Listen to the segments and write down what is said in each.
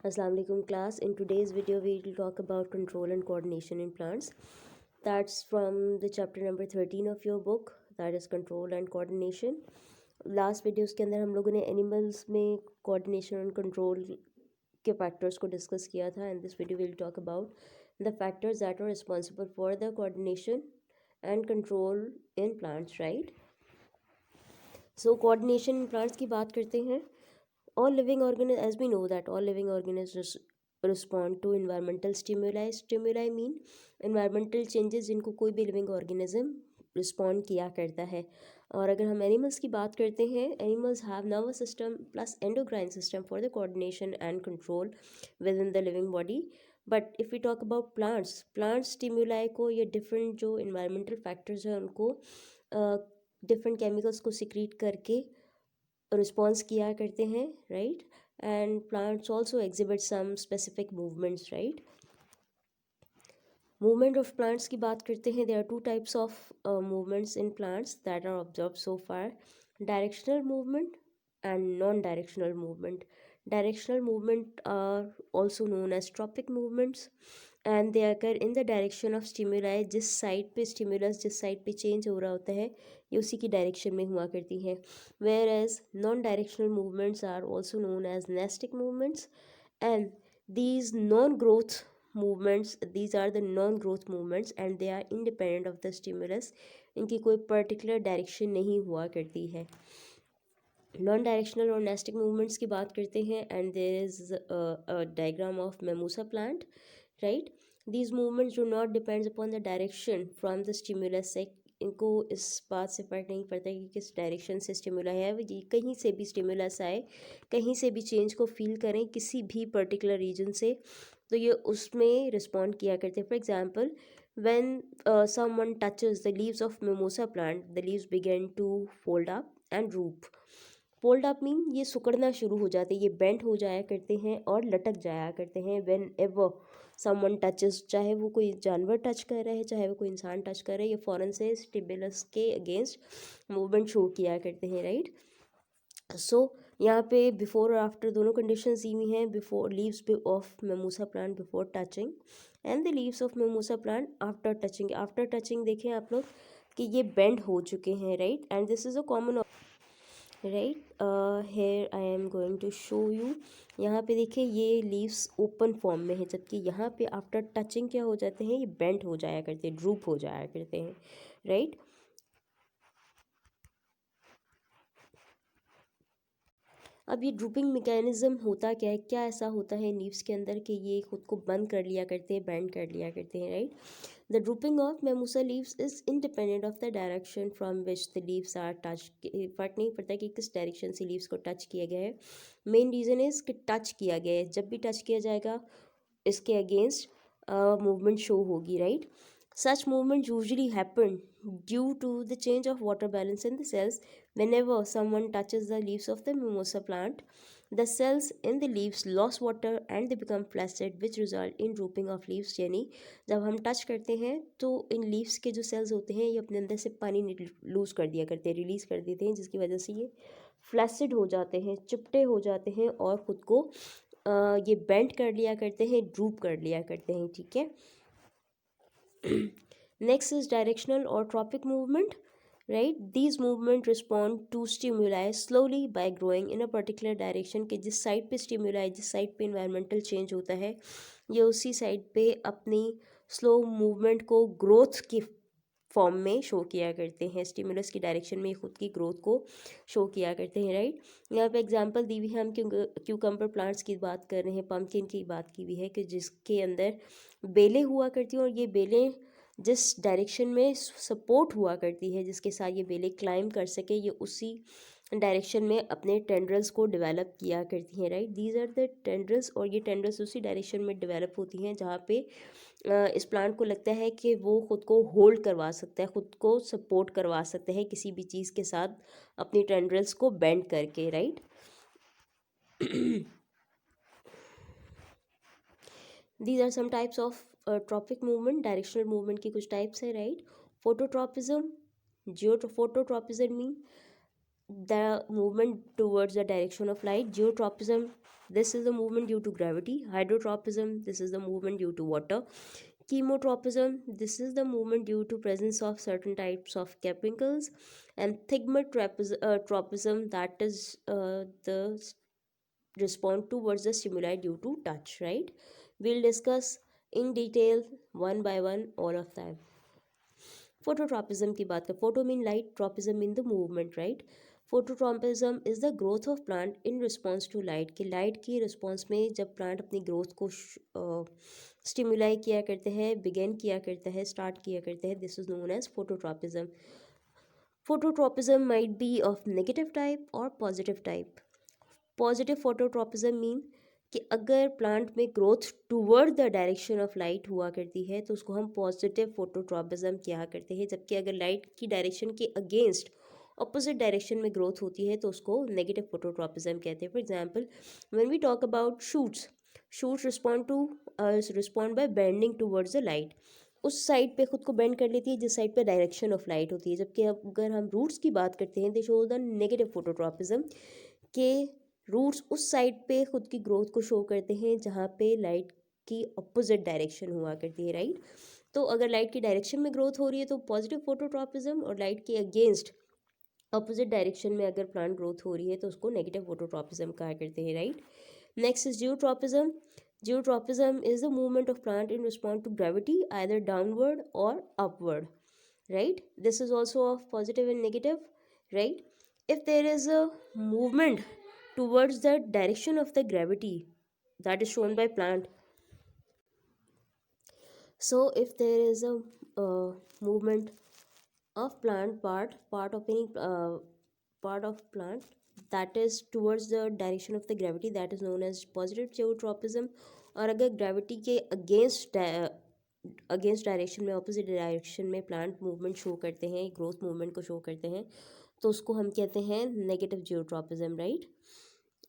Assalamu alaikum class. In today's video we will talk about control and coordination in plants. That's from the chapter number 13 of your book, that is control and coordination. Last videos के अंदर हम लोगों ने animals में coordination और control के factors को discuss किया था and this video will talk about the factors that are responsible for the coordination and control in plants, right. So coordination in plants की बात करते हैं। All living organisms, as we know that all living organisms respond to environmental stimuli. Stimuli mean environmental changes जिनको कोई भी living organism respond किया करता है। और अगर हम animals की बात करते हैं, animals have nervous system plus endocrine system for the coordination and control within the living body. But if we talk about plants, plant stimuli को ये different जो environmental factors हैं उनको different chemicals को secrete करके रिस्पॉन्स किया करते हैं, right. And plants also exhibit some specific movements, right. Movement of plants की बात करते हैं। There are two types of movements in plants that are observe so far, directional movement and non directional movement. Directional movement are also known as tropic movements and they occur in the direction of stimuli. जिस side पे stimulus जिस side पे change हो रहा होता है ये उसी की डायरेक्शन में हुआ करती हैं। Whereas non directional movements are also known as nastic movements and these non-growth movements, these are the non-growth movements and they are independent of the stimulus. इनकी कोई पर्टिकुलर डायरेक्शन नहीं हुआ करती है। नॉन डायरेक्शनल और nastic movements की बात करते हैं and there is a diagram of mimosa plant, right. These movements do not depends upon the direction from the stimulus से। इनको इस बात से फर्क नहीं पड़ता कि किस डायरेक्शन से स्टिमुला है, ये कहीं से भी स्टिमुलस आए, कहीं से भी चेंज को फील करें किसी भी पर्टिकुलर रीजन से, तो ये उसमें रिस्पॉन्ड किया करते हैं। For example when someone touches the leaves of mimosa plant, the leaves begin to fold up and droop. Fold up mean ये सिकुड़ना शुरू हो जाते हैं, ये बेंड हो जाया करते हैं और लटक जाया करते हैं। व्हेन एवर समवन टचेस, चाहे वो कोई जानवर टच कर रहा है चाहे वो कोई इंसान टच कर रहा है, ये फ़ौरन से स्टिमुलस के अगेंस्ट मूवमेंट शो किया करते हैं, राइट। सो यहाँ पे बिफोर और आफ्टर दोनों कंडीशन दी हुई हैं। Before leaves of mimosa plant before touching and the leaves of mimosa plant after touching. After touching देखें आप लोग कि ये बेंड हो चुके हैं, right. And this is a common, right. Here I am going to show you. यहाँ पे देखिए ये लीव्स ओपन फॉर्म में है, जबकि यहाँ पे आफ्टर टचिंग क्या हो जाते हैं, ये बेंड हो जाया करते हैं, ड्रूप हो जाया करते हैं, राइट। अब ये ड्रूपिंग मैकेनिज्म होता क्या है, क्या ऐसा होता है लीव्स के अंदर कि ये खुद को बंद कर लिया करते हैं, बेंड कर लिया करते हैं, right. The drooping of mimosa leaves is independent of the direction from which the leaves are touch. फर्क नहीं पड़ता कि किस डायरेक्शन से लीव्स को टच किया गया है, मेन रीज़न इज़ कि टच किया गया है। जब भी टच किया जाएगा इसके अगेंस्ट मूवमेंट शो होगी, right. Such movement usually happen due to the change of water balance in the cells. Whenever someone touches the leaves of the mimosa plant, the cells in the leaves lose water and they become flaccid, which result in drooping of leaves. यानी जब हम touch करते हैं तो in leaves के जो sales होते हैं ये अपने अंदर से पानी लूज कर दिया करते हैं, रिलीज़ कर देते हैं, जिसकी वजह से ये फ्लैसिड हो जाते हैं, चिपटे हो जाते हैं और ख़ुद को ये बेंड कर लिया करते हैं, ड्रूप कर लिया करते हैं, ठीक है। Next is directional or tropic movement, right? These movement respond to stimuli slowly by growing in a particular direction। कि जिस साइड पे stimuli, जिस साइड पे environmental change होता है, ये उसी साइड पे अपनी slow movement को growth की फॉर्म में शो किया करते हैं। स्टिमुलस की डायरेक्शन में खुद की ग्रोथ को शो किया करते हैं, राइट। यहाँ पे एग्जांपल दी हुई है, हम क्यूकम्बर प्लांट्स की बात कर रहे हैं, पम्पकिन की बात की हुई है कि जिसके अंदर बेलें हुआ करती हैं और ये बेलें जिस डायरेक्शन में सपोर्ट हुआ करती है, जिसके साथ ये बेलें क्लाइंब कर सके, ये उसी डायरेक्शन में अपने टेंड्रल्स को डेवलप किया करती हैं, right. These are the tendrils, और ये टेंड्रल्स उसी डायरेक्शन में डेवलप होती हैं जहाँ पे इस प्लांट को लगता है कि वो ख़ुद को होल्ड करवा सकता है, ख़ुद को सपोर्ट करवा सकता है किसी भी चीज़ के साथ अपनी टेंड्रल्स को बेंड करके, right. These are some types of tropic movement. Directional movement की कुछ टाइप्स है, right. Phototropism, geo phototropism mean the movement towards the direction of light. Geotropism, this is the movement due to gravity. Hydrotropism, this is the movement due to water. Chemotropism, this is the movement due to presence of certain types of chemicals. And thigmotropism, that is the response towards the stimuli due to touch, right? We'll discuss in detail one by one all of them. Phototropism की बात करें, photo mean light, tropism mean the movement, right? Phototropism is the growth of plant in response to light, कि light की response में जब plant अपनी growth को stimuli किया करते हैं, बिगेन किया करते हैं, स्टार्ट किया करते हैं, this is known as phototropism. Phototropism might be of negative type or positive type. Positive phototropism mean कि अगर प्लांट में growth toward the direction of light हुआ करती है तो उसको हम पॉजिटिव फोटोट्रॉपिज्म किया करते हैं. जबकि अगर लाइट की डायरेक्शन के अगेंस्ट ऑपोजिट डायरेक्शन में ग्रोथ होती है तो उसको नेगेटिव फोटोट्रॉपिज्म कहते हैं. For example, when we talk about shoots respond by bending towards the light. उस साइड पे खुद को बेंड कर लेती है जिस साइड पे डायरेक्शन ऑफ लाइट होती है. जबकि अगर हम रूट्स की बात करते हैं, दे शो द नेगेटिव फोटोट्रॉपिज्म, के रूट्स उस साइड पे खुद की ग्रोथ को शो करते हैं जहाँ पे लाइट की अपोजिट डायरेक्शन हुआ करती है, राइट? तो अगर लाइट की डायरेक्शन में ग्रोथ हो रही है तो पॉजिटिव फोटोट्रॉपिज्म, और लाइट के अगेंस्ट अपोजिट डायरेक्शन में अगर प्लांट ग्रोथ हो रही है तो उसको नेगेटिव फोटोट्रॉपिज्म कहा करते हैं, right? Next is geotropism. Geotropism is the movement of plant in response to gravity, either downward or upward, right? This is also of positive and negative, right? If there is a movement towards the direction of the gravity that is shown by plant, so if there is a movement of plant part of any part of plant that is towards the direction of the gravity, that is known as positive geotropism. और अगर gravity के against direction में, opposite direction में plant movement show करते हैं, growth movement को show करते हैं, तो उसको हम कहते हैं negative geotropism, right?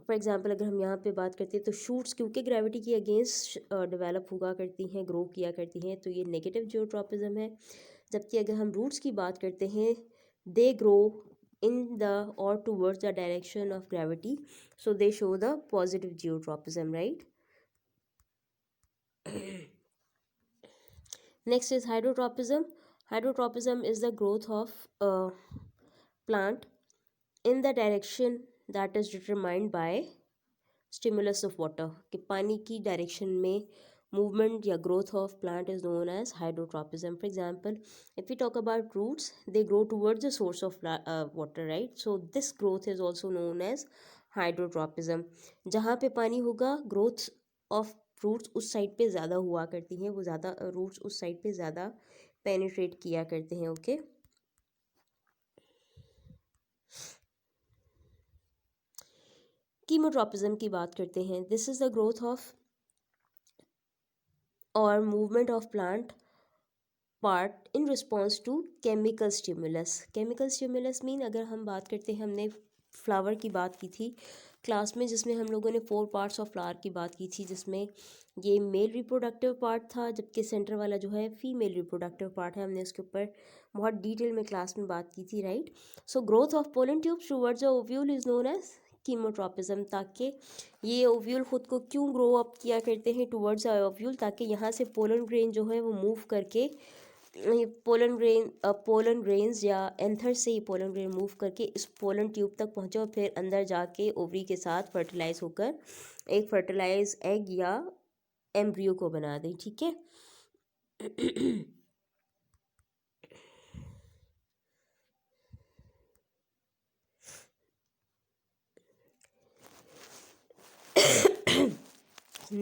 For example, अगर हम यहाँ पे बात करते हैं तो शूट्स क्योंकि ग्रेविटी के अगेंस्ट डेवलप हुआ करती हैं, ग्रो किया करती हैं, तो ये नेगेटिव जियोट्रॉपिज्म है. जबकि अगर हम रूट्स की बात करते हैं, they grow in the or towards the direction of gravity, so they show the positive geotropism, right? Next is hydrotropism. Hydrotropism is the growth of a plant in the direction that is determined by stimulus of water, कि पानी की direction में movement या growth of plant is known as hydrotropism. For example, if we talk about roots, they grow towards the source of water, right? So this growth is also known as hydrotropism. जहाँ पे पानी होगा, growth of roots उस side पे ज़्यादा हुआ करती हैं, वो ज़्यादा roots उस साइड पे ज़्यादा penetrate किया करते हैं, ओके? कीमोट्रोपिज्म की बात करते हैं. This is the growth of or movement of plant part in response to chemical stimulus. Chemical stimulus mean, अगर हम बात करते हैं, हमने फ्लावर की बात की थी क्लास में, जिसमें हम लोगों ने 4 पार्ट्स ऑफ फ्लावर की बात की थी, जिसमें ये मेल रिप्रोडक्टिव पार्ट था, जबकि सेंटर वाला जो है फीमेल रिप्रोडक्टिव पार्ट है. हमने उसके ऊपर बहुत डिटेल में क्लास में बात की थी, right? So growth of pollen tubes towards the ovule is known as chemotropism. ताकि ये ओव्यूल खुद को क्यों ग्रो अप किया करते हैं टुवर्ड्स ओव्यूल, ताकि यहाँ से पोलन ग्रेन जो है वो मूव करके पोलन ग्रेन्स या एंथर से ही पोलन ग्रेन मूव करके इस पोलन ट्यूब तक पहुँचे और फिर अंदर जाके ओवरी के साथ फर्टिलाइज होकर एक फर्टिलाइज एग या एम्ब्रियो को बना दें, ठीक है?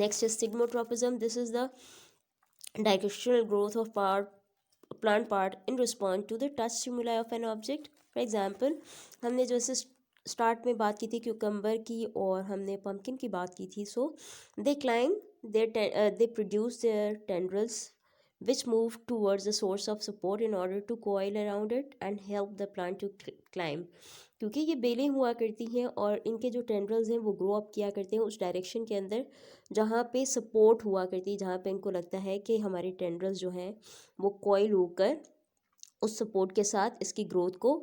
Next is stigmotropism. This is the directional growth of plant part in response to the touch stimuli of an object. For example, हमने जैसे स्टार्ट में बात की थी क्यूकम्बर की और हमने पम्पकिन की बात की थी. सो दे climb they produce their tendrils which move towards the source of support in order to coil around it and help the plant to climb. क्योंकि ये बेलें हुआ करती हैं और इनके जो टेंड्रल्स हैं वो ग्रो अप किया करते हैं उस डायरेक्शन के अंदर जहाँ पे सपोर्ट हुआ करती है, जहाँ पे इनको लगता है कि हमारे टेंड्रल्स जो हैं वो कॉइल होकर उस सपोर्ट के साथ इसकी ग्रोथ को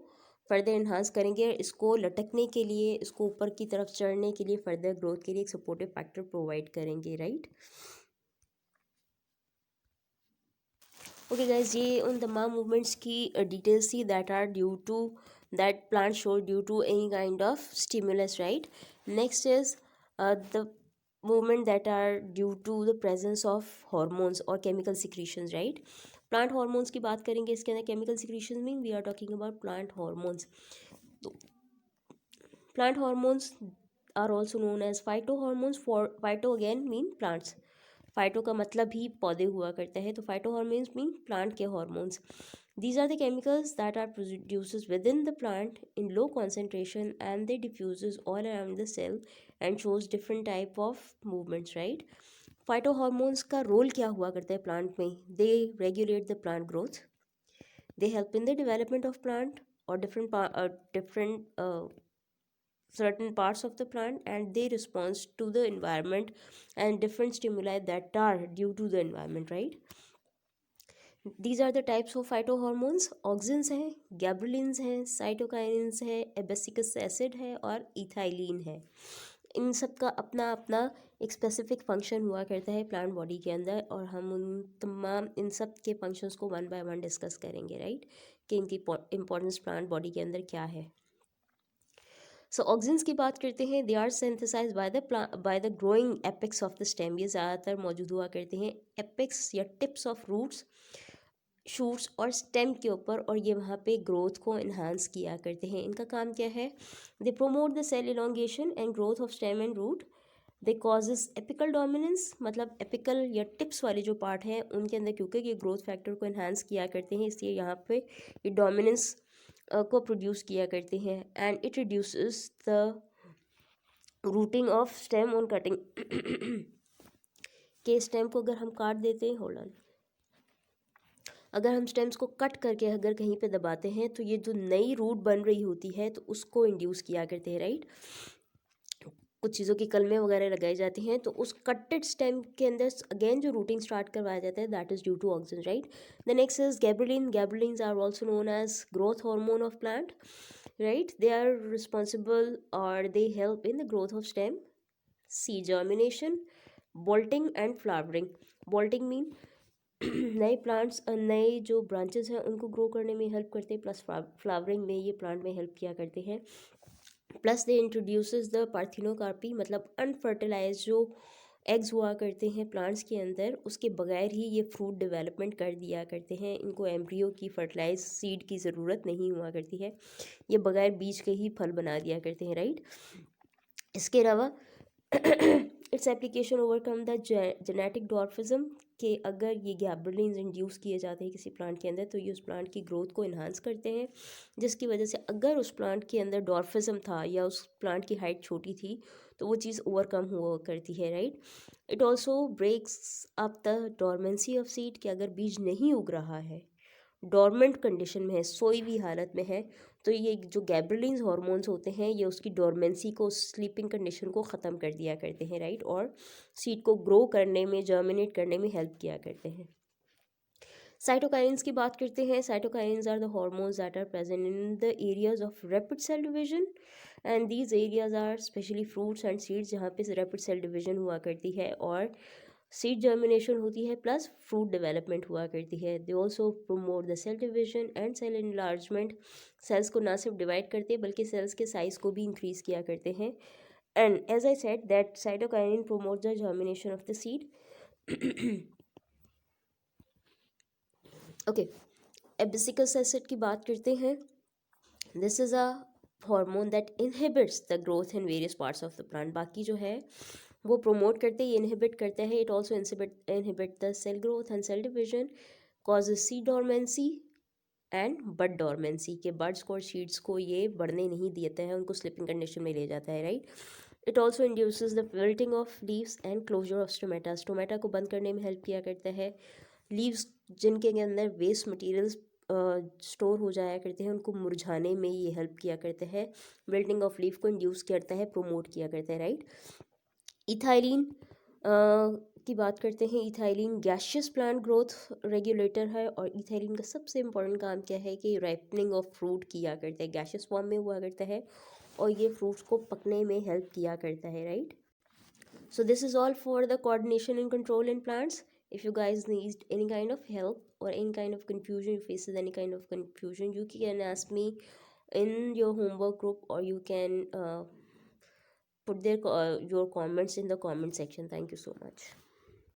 फर्दर इन्हांस करेंगे इसको लटकने के लिए, इसको ऊपर की तरफ चढ़ने के लिए, फर्दर ग्रोथ के लिए एक सपोर्टिव फैक्टर प्रोवाइड करेंगे, राइट। ओके गाइज, ये उन तमाम मूवमेंट्स की डिटेल्स थी that are due to that plant show due to any kind of stimulus, right. Next is the movement that are due to the presence of hormones or chemical secretions, right। Plant hormones की बात करेंगे, इसके अंदर chemical secretion mean we are talking about plant hormones. तो plant hormones are also known as phyto hormones. For phyto again mean plants, phyto का मतलब ही पौधे हुआ करता है, तो फाइटो हॉर्मोन्स मीन प्लांट के hormones. These are the chemicals that are produced within the plant in low concentration and they diffuses all around the cell and shows different type of movements, right। Phytohormones का role क्या हुआ करता है plant में? They regulate the plant growth, they help in the development of plant और different certain parts of the plant, and they respond to the environment and different stimuli that are due to the environment, right। These are the types of phytohormones। Auxins हैं, गैब्रेलिन्स हैं, cytokinins है, एबेसिकस acid है और ethylene है। इन सब का अपना अपना एक स्पेसिफिक फंक्शन हुआ करता है प्लांट बॉडी के अंदर, और हम उन तमाम इन सब के फंक्शंस को वन बाय वन डिस्कस करेंगे, राइट, कि इनकी इंपॉर्टेंस प्लांट बॉडी के अंदर क्या है। सो ऑक्सिन्स की बात करते हैं, they are synthesize by the growing apex of the stem. ये ज़्यादातर मौजूद हुआ करते हैं एपेक्स या टिप्स ऑफ रूट्स, शूट्स और स्टेम के ऊपर, और ये वहाँ पे ग्रोथ को इन्हांस किया करते हैं। इनका काम क्या है? They promote the cell elongation and growth of stem and root. They causes apical dominance, मतलब एपिकल या टिप्स वाले जो पार्ट हैं उनके अंदर क्योंकि ये ग्रोथ फैक्टर को इन्हांस किया करते हैं, इसलिए यहाँ पे ये डोमिनेंस को प्रोड्यूस किया करते हैं। And it reduces the routing of stem on cutting. के स्टेम को अगर हम काट देते हैं, होल्ड ऑन, अगर हम स्टेम्स को कट करके अगर कहीं पे दबाते हैं तो ये जो नई रूट बन रही होती है तो उसको इंड्यूस किया करते हैं, राइट। कुछ चीज़ों की कलमें वगैरह लगाई जाती हैं तो उस कटेड स्टेम के अंदर अगेन जो रूटिंग स्टार्ट करवाया जाता है, that is due to auxin, right. The next is gibberellin. Gibberellins are also known as growth hormone of plant, right. They are responsible और they help in the growth of stem, seed germination, bolting and flowering. Bolting mean नए plants, नए जो branches हैं उनको grow करने में help करते हैं, प्लस फ्लावरिंग में ये प्लांट में हेल्प किया करते हैं। Plus they introduces the parthenocarpy, मतलब अनफर्टिलाइज जो एग्स हुआ करते हैं प्लांट्स के अंदर, उसके बगैर ही ये फ्रूट डेवलपमेंट कर दिया करते हैं। इनको एम्ब्रियो की फर्टिलाइज सीड की ज़रूरत नहीं हुआ करती है, ये बगैर बीज के ही फल बना दिया करते हैं, राइट। इसके अलावा its application overcome the genetic dwarfism, कि अगर ये गैब्रेलिन्स इंड्यूस किए जाते हैं किसी प्लांट के अंदर तो ये उस प्लांट की ग्रोथ को इन्हांस करते हैं, जिसकी वजह से अगर उस प्लांट के अंदर डॉर्फिज्म था या उस प्लांट की हाइट छोटी थी तो वो चीज़ ओवरकम हुआ करती है, right. It also breaks up the dormancy of seed, कि अगर बीज नहीं उग रहा है, डोरमेंट कंडीशन में है, सोई हुई हालत में है, तो ये जो गैब्रेलिन्स हार्मोन्स होते हैं ये उसकी डोरमेंसी को, स्लीपिंग कंडीशन को ख़त्म कर दिया करते हैं, राइट, और सीड को ग्रो करने में, जर्मिनेट करने में हेल्प किया करते हैं। साइटोकाइन्स की बात करते हैं। Cytokines are the hormones that are present in the areas of rapid cell division, and these areas are specially fruits and seeds, जहाँ पे रैपिड सेल डिवीजन हुआ करती है और सीड जर्मिनेशन होती है प्लस फ्रूट डेवलपमेंट हुआ करती है। They also promote the cell division and cell enlargement, cells को ना सिर्फ डिवाइड करते हैं बल्कि सेल्स के साइज को भी इंक्रीज किया करते हैं। And as I said that cytokinin promote the germination of the seed. Okay, abscisic acid की बात करते हैं। This is a hormone that inhibits the growth in various parts of the plant. बाकी जो है वो प्रोमोट करते हैं, इनहिबिट करता है। It also inhibit the cell growth and cell division, causes seed dormancy and bud dormancy, के buds को और सीड्स को ये बढ़ने नहीं देता है, उनको स्लिपिंग कंडीशन में ले जाता है, right. It also induces the wilting of leaves and closure of stomata, stomata को बंद करने में हेल्प किया करता है। लीव्स जिनके अंदर वेस्ट मटेरियल्स स्टोर हो जाया करते हैं उनको मुरझाने में ये हेल्प किया करता है, विल्टिंग ऑफ लीफ को इंड्यूस करता है, प्रोमोट किया करता है, राइट। इथाइलिन की बात करते हैं, ethylene gaseous plant growth regulator है, और इथाइलिन का सबसे इम्पोर्टेंट काम क्या है कि राइपनिंग ऑफ फ्रूट किया करता है, गैशियस फॉर्म में हुआ करता है और ये फ्रूट्स को पकने में हेल्प किया करता है, right. So this is all for the coordination and control in plants. If you guys need any kind of help or any kind of confusion, you faces any kind of confusion, you can ask me in your homework group, or you can put your comments in the comment section. Thank you so much.